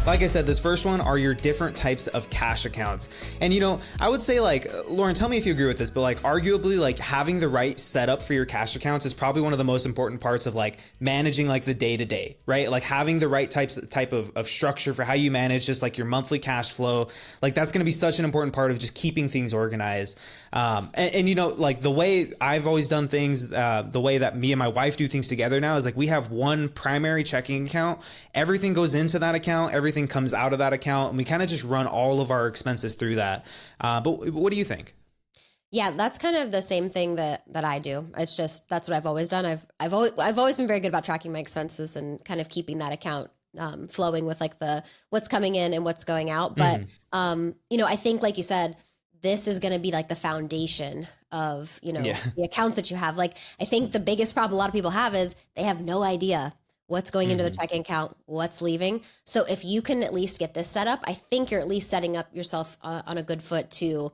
Like I said, this first one are your different types of cash accounts. And I would say, like, Lauren, tell me if you agree with this, but like arguably like having the right setup for your cash accounts is probably one of the most important parts of like managing like the day to day, right? Like having the right type of structure for how you manage just like your monthly cash flow. Like that's going to be such an important part of just keeping things organized. Like the way I've always done things, the way that me and my wife do things together now is like we have one primary checking account. Everything goes into that account. Everything comes out of that account, and we kind of just run all of our expenses through that. But what do you think? Yeah, that's kind of the same thing that I do. It's just, that's what I've always done. I've always been very good about tracking my expenses and kind of keeping that account flowing with like the what's coming in and what's going out. But I think, like you said, this is going to be like the foundation of the accounts that you have. Like I think the biggest problem a lot of people have is they have no idea what's going into the checking account, what's leaving. So if you can at least get this set up, I think you're at least setting up yourself on a good foot to,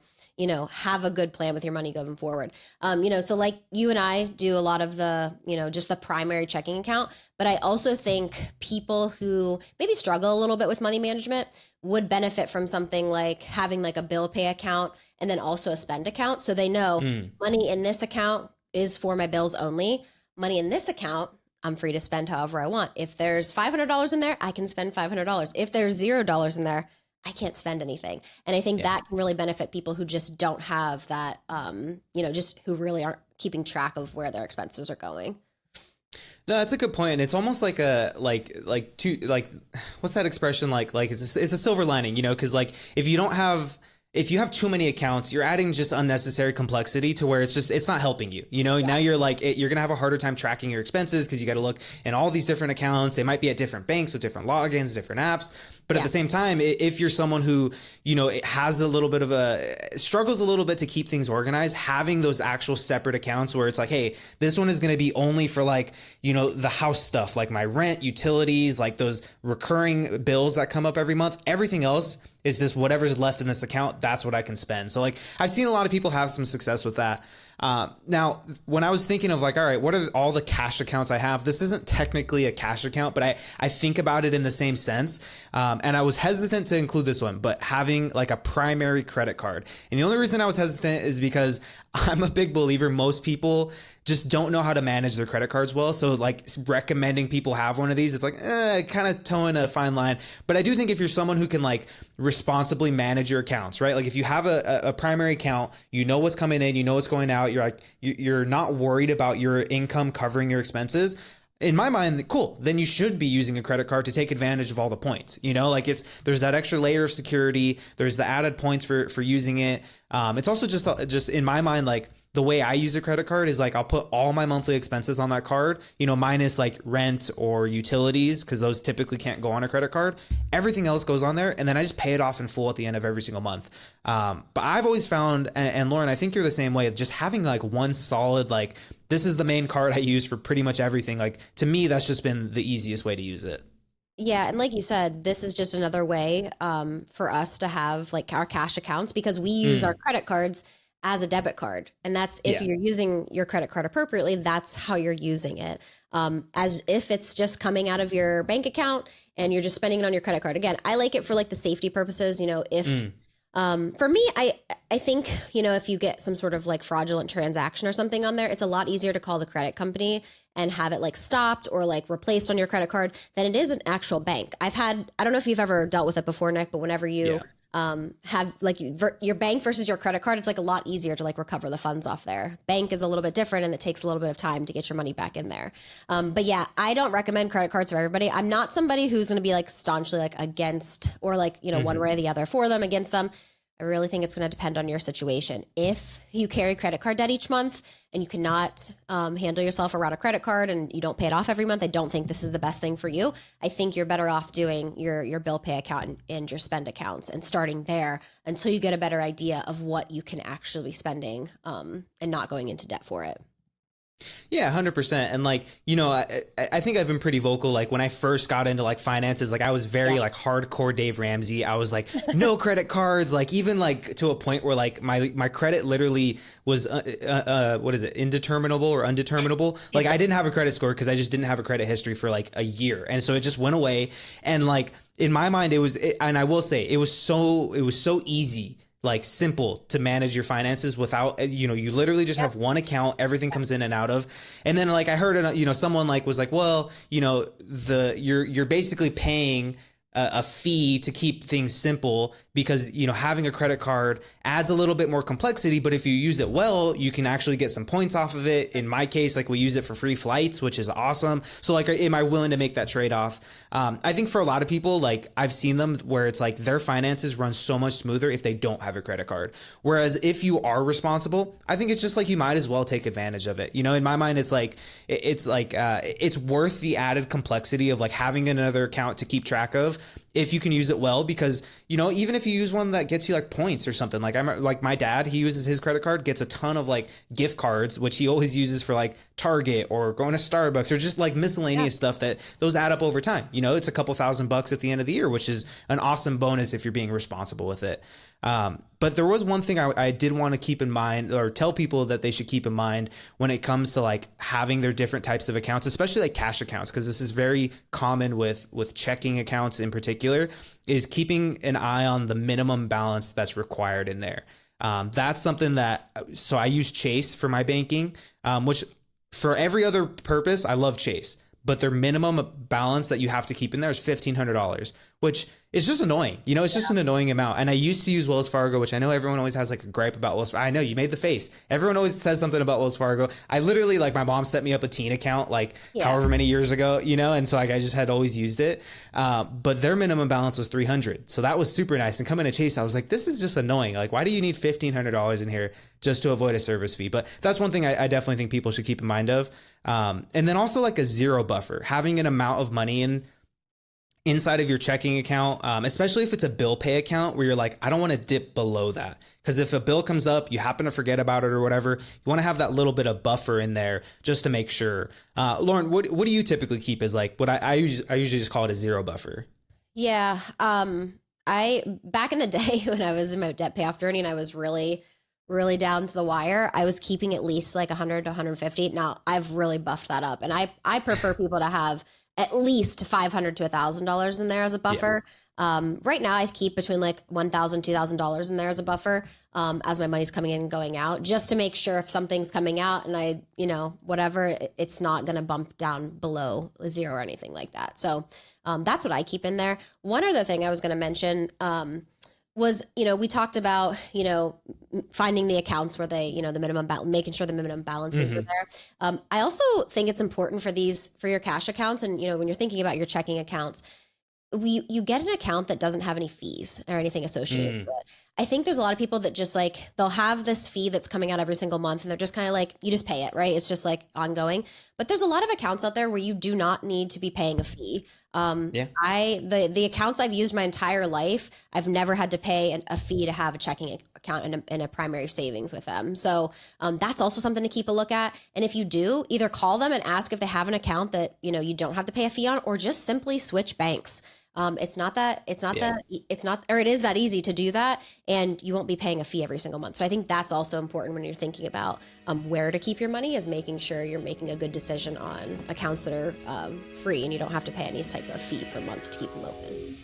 have a good plan with your money going forward. So like you and I do a lot of the, just the primary checking account, but I also think people who maybe struggle a little bit with money management would benefit from something like having like a bill pay account and then also a spend account. So they know money in this account is for my bills only. Money in this account, I'm free to spend however I want. If there's $500 in there, I can spend $500. If there's $0 in there, I can't spend anything. And I think that can really benefit people who just don't have that, just who really aren't keeping track of where their expenses are going. No, that's a good point. And it's almost like what's that expression? Like it's a silver lining, because like if you have too many accounts, you're adding just unnecessary complexity to where it's not helping you. Now you're you're going to have a harder time tracking your expenses because you got to look in all these different accounts. They might be at different banks with different logins, different apps. But at the same time, if you're someone who, has a little bit of struggles a little bit to keep things organized, having those actual separate accounts where it's like, hey, this one is going to be only for like, the house stuff, like my rent, utilities, like those recurring bills that come up every month, everything else is just whatever's left in this account. That's what I can spend. So like I've seen a lot of people have some success with that. Now, when I was thinking of like, all right, what are all the cash accounts I have? This isn't technically a cash account, but I think about it in the same sense. And I was hesitant to include this one, but having like a primary credit card. And the only reason I was hesitant is because I'm a big believer most people just don't know how to manage their credit cards well. So like recommending people have one of these, it's like kind of towing a fine line. But I do think if you're someone who can like responsibly manage your accounts, right? Like if you have a primary account, you know what's coming in, you know what's going out. You're not worried about your income covering your expenses. In my mind, cool. Then you should be using a credit card to take advantage of all the points. There's that extra layer of security. There's the added points for using it. It's also just in my mind, like the way I use a credit card is like I'll put all my monthly expenses on that card, minus like rent or utilities, because those typically can't go on a credit card. Everything else goes on there, and then I just pay it off in full at the end of every single month. But I've always found, and Lauren, I think you're the same way, just having like one solid, like this is the main card I use for pretty much everything. Like to me, that's just been the easiest way to use it. Yeah. And like you said, this is just another way for us to have like our cash accounts, because we use our credit cards as a debit card. And that's if you're using your credit card appropriately, that's how you're using it. As if it's just coming out of your bank account and you're just spending it on your credit card. Again, I like it for like the safety purposes, if for me, I think, if you get some sort of like fraudulent transaction or something on there, it's a lot easier to call the credit company and have it like stopped or like replaced on your credit card than it is an actual bank. I don't know if you've ever dealt with it before, Nick, but whenever you have like your bank versus your credit card, it's like a lot easier to like recover the funds off there. Bank is a little bit different, and it takes a little bit of time to get your money back in there. But yeah, I don't recommend credit cards for everybody. I'm not somebody who's going to be like staunchly like against or like, one way or the other, for them, against them. I really think it's going to depend on your situation. If you carry credit card debt each month and you cannot handle yourself around a credit card and you don't pay it off every month, I don't think this is the best thing for you. I think you're better off doing your bill pay account and your spend accounts and starting there until you get a better idea of what you can actually be spending and not going into debt for it. Yeah, 100%. And like, you know, I think I've been pretty vocal. Like when I first got into like finances, like I was very like hardcore Dave Ramsey. I was like, no credit cards, like even like to a point where like my credit literally was, what is it? Indeterminable or undeterminable. Like I didn't have a credit score because I just didn't have a credit history for like a year. And so it just went away. And like in my mind, and I will say it was so easy, like simple to manage your finances without, you know, you literally just have one account, everything comes in and out of. And then like I heard it, you know, someone like was like, well, you know, you're basically paying a fee to keep things simple because, you know, having a credit card adds a little bit more complexity, but if you use it well, you can actually get some points off of it. In my case, like we use it for free flights, which is awesome. So like, am I willing to make that trade-off? I think for a lot of people, like I've seen them where it's like their finances run so much smoother if they don't have a credit card. Whereas if you are responsible, I think it's just like you might as well take advantage of it. You know, in my mind, it's it's worth the added complexity of like having another account to keep track of if you can use it well, because, you know, even if you use one that gets you like points or something, like I'm like my dad, he uses his credit card, gets a ton of like gift cards, which he always uses for like Target or going to Starbucks or just like miscellaneous stuff that those add up over time. You know, it's a couple $1,000 at the end of the year, which is an awesome bonus if you're being responsible with it. But there was one thing I did want to keep in mind, or tell people that they should keep in mind when it comes to like having their different types of accounts, especially like cash accounts, because this is very common with checking accounts in particular, is keeping an eye on the minimum balance that's required in there. That's something that, so I use Chase for my banking, which for every other purpose, I love Chase, but their minimum balance that you have to keep in there is $1,500, which is just annoying. You know, it's just an annoying amount. And I used to use Wells Fargo, which I know everyone always has like a gripe about Wells Fargo. I know you made the face. Everyone always says something about Wells Fargo. I literally, like, my mom set me up a teen account like however many years ago, you know, and so like I just had always used it. But their minimum balance was $300. So that was super nice. And coming to Chase, I was like, this is just annoying. Like, why do you need $1,500 in here just to avoid a service fee? But that's one thing I definitely think people should keep in mind of. And then also like a zero buffer, having an amount of money inside of your checking account, especially if it's a bill pay account where you're like, I don't want to dip below that. Because if a bill comes up, you happen to forget about it or whatever, you want to have that little bit of buffer in there just to make sure. Lauren, what do you typically keep as like, what I usually just call it a zero buffer? Yeah. I, back in the day when I was in my debt payoff journey and I was really down to the wire, I was keeping at least like 100 to 150. Now I've really buffed that up, and I prefer people to have at least $500 to $1,000 in there as a buffer. Right now I keep between like $1,000, $2,000 in there as a buffer, as my money's coming in and going out, just to make sure if something's coming out and I, you know, whatever, it's not going to bump down below zero or anything like that. So, that's what I keep in there. One other thing I was going to mention, was, you know, we talked about, you know, finding the accounts where they, you know, the minimum making sure the minimum balances are there. I also think it's important for your cash accounts. And, you know, when you're thinking about your checking accounts, you get an account that doesn't have any fees or anything associated with it. I think there's a lot of people that just like, they'll have this fee that's coming out every single month and they're just kind of like, you just pay it, right? It's just like ongoing. But there's a lot of accounts out there where you do not need to be paying a fee. The accounts I've used my entire life, I've never had to pay a fee to have a checking account and a primary savings with them. So that's also something to keep a look at. And if you do, either call them and ask if they have an account that, you know, you don't have to pay a fee on, or just simply switch banks. It is that easy to do that, and you won't be paying a fee every single month. So I think that's also important when you're thinking about where to keep your money, is making sure you're making a good decision on accounts that are free and you don't have to pay any type of fee per month to keep them open.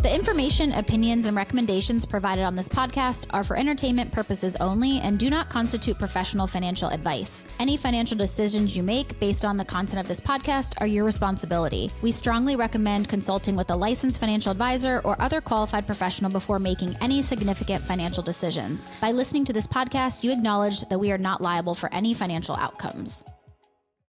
The information, opinions, and recommendations provided on this podcast are for entertainment purposes only and do not constitute professional financial advice. Any financial decisions you make based on the content of this podcast are your responsibility. We strongly recommend consulting with a licensed financial advisor or other qualified professional before making any significant financial decisions. By listening to this podcast, you acknowledge that we are not liable for any financial outcomes.